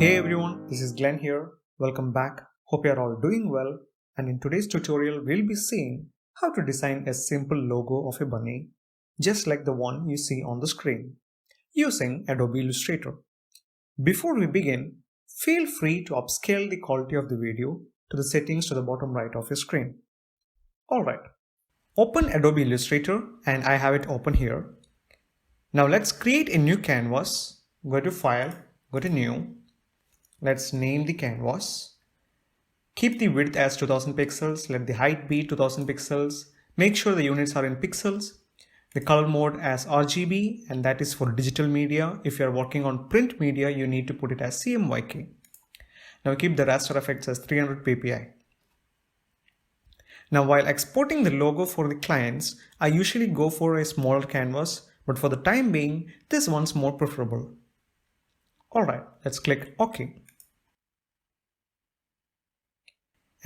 Hey everyone, this is Glen here. Welcome back. Hope you are all doing well. And in today's tutorial, we'll be seeing how to design a simple logo of a bunny, just like the one you see on the screen, using Adobe Illustrator. Before we begin, feel free to upscale the quality of the video to the settings to the bottom right of your screen. Alright, open Adobe Illustrator and I have it open here. Now let's create a new canvas. Go to File, go to New. Let's name the canvas. Keep the width as 2000 pixels. Let the height be 2000 pixels. Make sure the units are in pixels. The color mode as RGB, and that is for digital media. If you are working on print media, you need to put it as CMYK. Now keep the raster effects as 300 ppi. Now while exporting the logo for the clients, I usually go for a smaller canvas, but for the time being, this one's more preferable. Alright, let's click OK.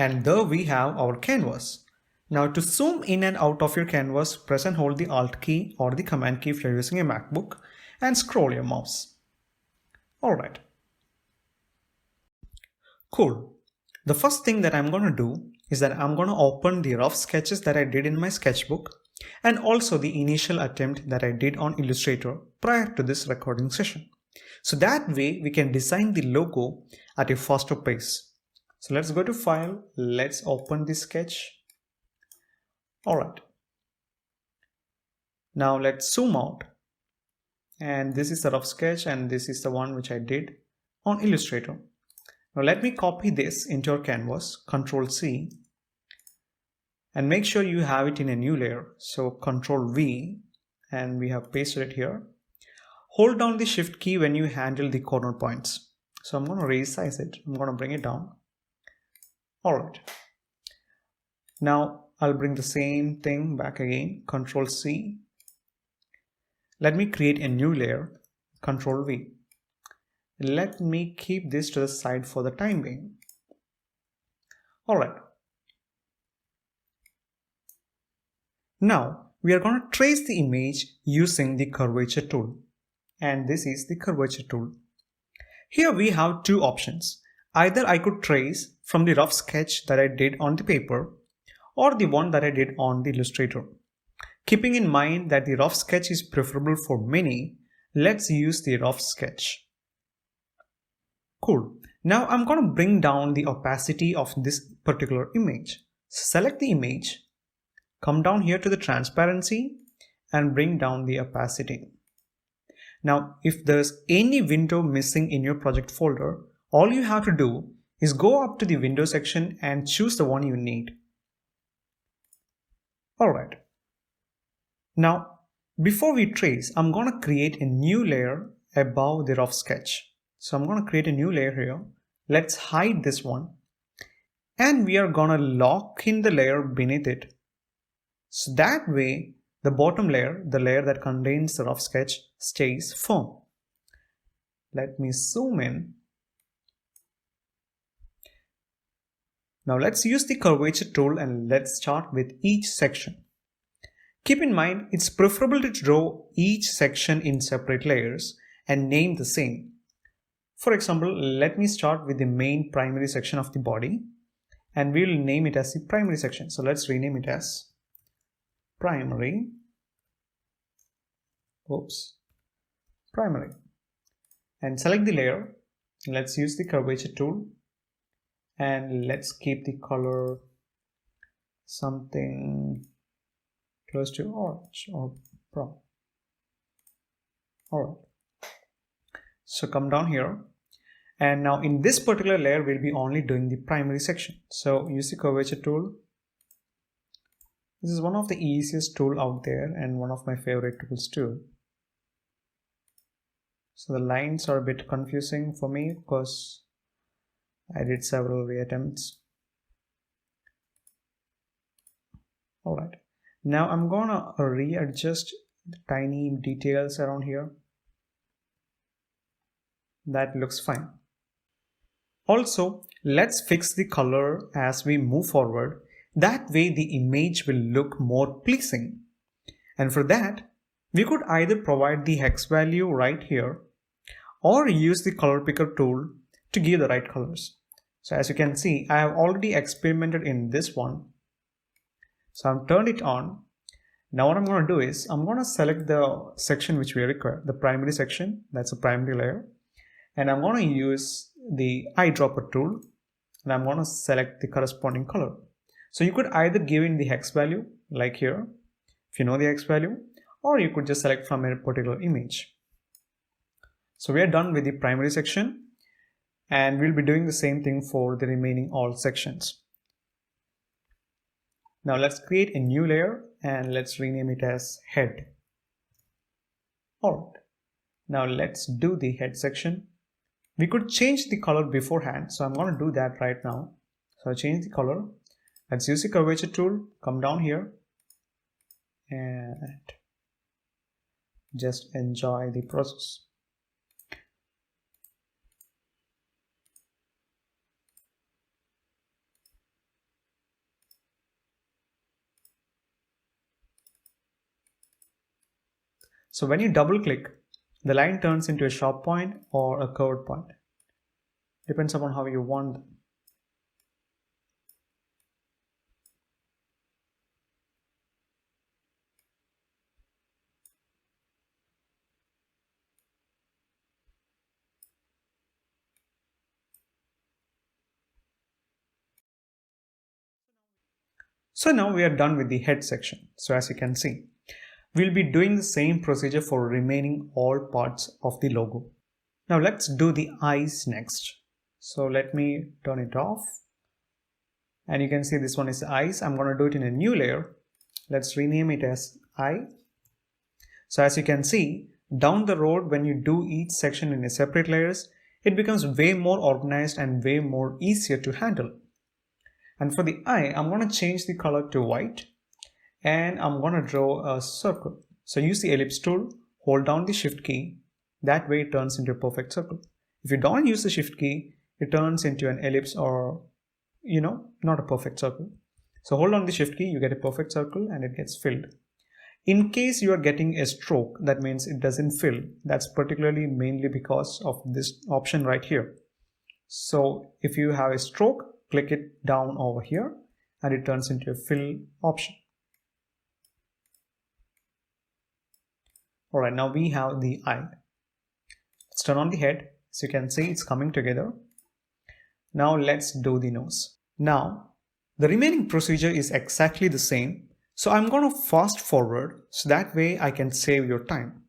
And there we have our canvas. Now to zoom in and out of your canvas, press and hold the Alt key or the Command key if you're using a MacBook and scroll your mouse. Alright. Cool. The first thing that I'm going to do is that I'm going to open the rough sketches that I did in my sketchbook and also the initial attempt that I did on Illustrator prior to this recording session. So that way we can design the logo at a faster pace. So let's go to File, let's open the sketch. Alright. Now let's zoom out. And this is the rough sketch and this is the one which I did on Illustrator. Now let me copy this into your canvas, Ctrl C. And make sure you have it in a new layer. So Ctrl V and we have pasted it here. Hold down the Shift key when you handle the corner points. So I'm going to resize it. I'm going to bring it down. Alright, now I'll bring the same thing back again, Ctrl C. Let me create a new layer, Ctrl V. Let me keep this to the side for the time being. Alright. Now we are going to trace the image using the curvature tool. And this is the curvature tool. Here we have two options. Either I could trace from the rough sketch that I did on the paper or the one that I did on the Illustrator. Keeping in mind that the rough sketch is preferable for many, let's use the rough sketch. Cool. Now I'm going to bring down the opacity of this particular image. Select the image, come down here to the transparency and bring down the opacity. Now if there's any window missing in your project folder, all you have to do is go up to the window section and choose the one you need. Alright. Now, before we trace, I'm going to create a new layer above the rough sketch. So I'm going to create a new layer here. Let's hide this one. And we are going to lock in the layer beneath it. So that way, the bottom layer, the layer that contains the rough sketch, stays firm. Let me zoom in. Now let's use the curvature tool and let's start with each section. Keep in mind, it's preferable to draw each section in separate layers and name the same. For example, let me start with the main primary section of the body and we'll name it as the primary section. So let's rename it as primary. Primary. And select the layer. Let's use the curvature tool. And let's keep the color something close to orange or brown. Alright. So come down here. And now in this particular layer, we'll be only doing the primary section. So use the curvature tool. This is one of the easiest tool out there and one of my favorite tools too. So the lines are a bit confusing for me because I did several reattempts. Alright, now I'm gonna readjust the tiny details around here. That looks fine. Also, let's fix the color as we move forward. That way the image will look more pleasing. And for that, we could either provide the hex value right here or use the color picker tool to give the right colors. So as you can see, I have already experimented in this one. So I've turned it on. Now what I'm going to do is I'm going to select the section which we require, the primary section, that's a primary layer. And I'm going to use the eyedropper tool and I'm going to select the corresponding color. So you could either give in the hex value like here, if you know the hex value, or you could just select from a particular image. So we are done with the primary section and we'll be doing the same thing for the remaining all sections. Now let's create a new layer and let's rename it as head. Alright, now let's do the head section. We could change the color beforehand, so I'm going to do that right now. So I change the color. Let's use the curvature tool, come down here and just enjoy the process. So when you double click, the line turns into a sharp point or a curved point. Depends upon how you want them. So now we are done with the head section. So as you can see, we'll be doing the same procedure for remaining all parts of the logo. Now let's do the eyes next. So let me turn it off. And you can see this one is eyes. I'm going to do it in a new layer. Let's rename it as eye. So as you can see, down the road when you do each section in a separate layers, it becomes way more organized and way more easier to handle. And for the eye, I'm going to change the color to white and I'm going to draw a circle. So use the ellipse tool, hold down the shift key. That way it turns into a perfect circle. If you don't use the shift key, it turns into an ellipse or, not a perfect circle. So hold on the shift key, you get a perfect circle and it gets filled. In case you are getting a stroke, that means it doesn't fill. That's particularly mainly because of this option right here. So if you have a stroke, click it down over here and it turns into a fill option. Alright, now we have the eye. Let's turn on the head. As you can see, it's coming together. Now let's do the nose. Now, the remaining procedure is exactly the same. So I'm going to fast forward so that way I can save your time.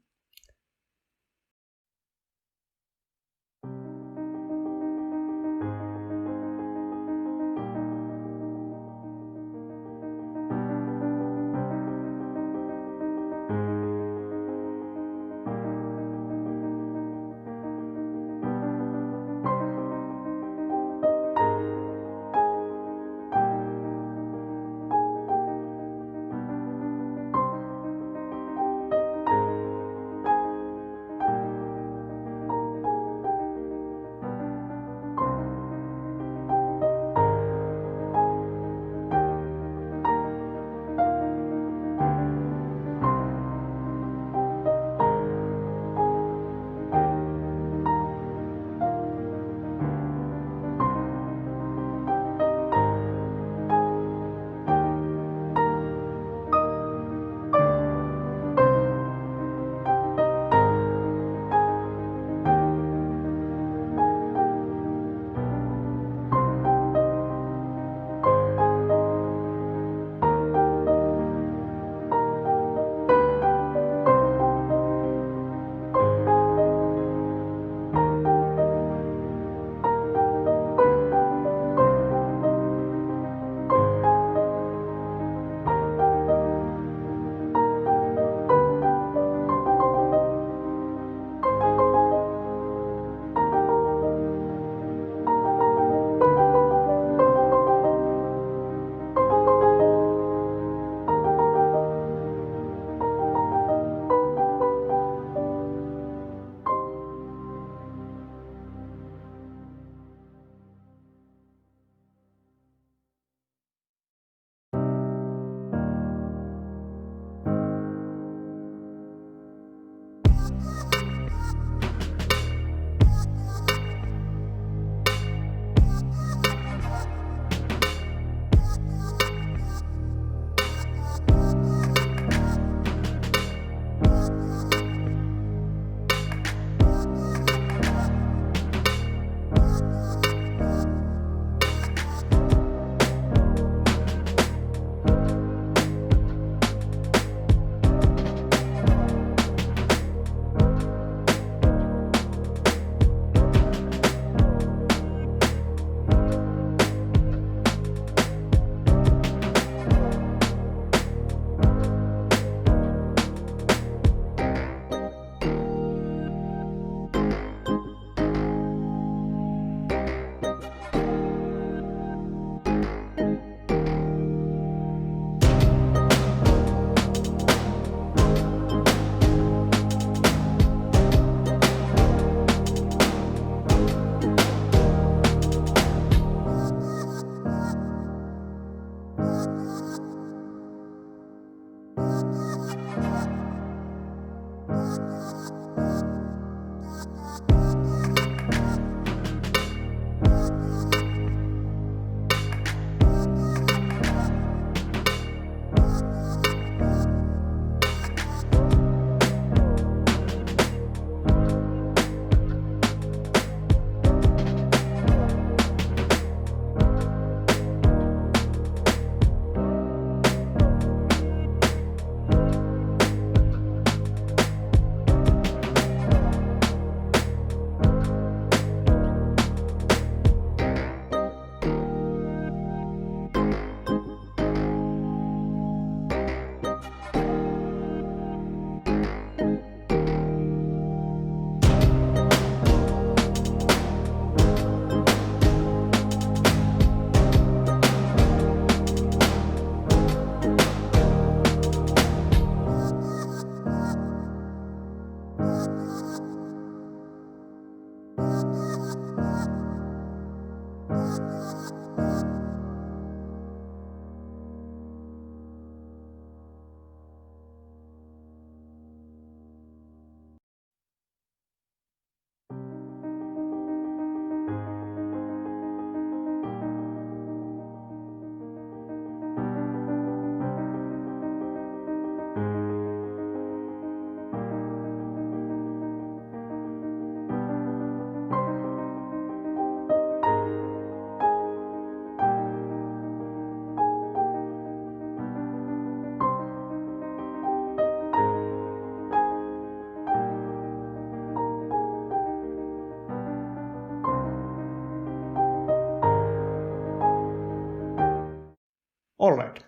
Alright,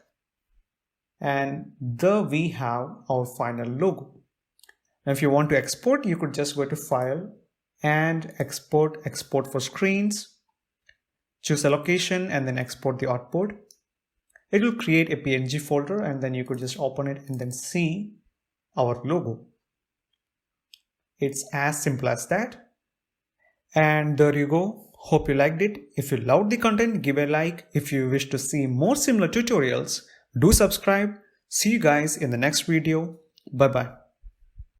and there we have our final logo. Now if you want to export, you could just go to File and Export for Screens. Choose a location and then export the artboard. It will create a PNG folder and then you could just open it and then see our logo. It's as simple as that. And there you go. Hope you liked it. If you loved the content, give a like. If you wish to see more similar tutorials, do subscribe. See you guys in the next video. Bye bye.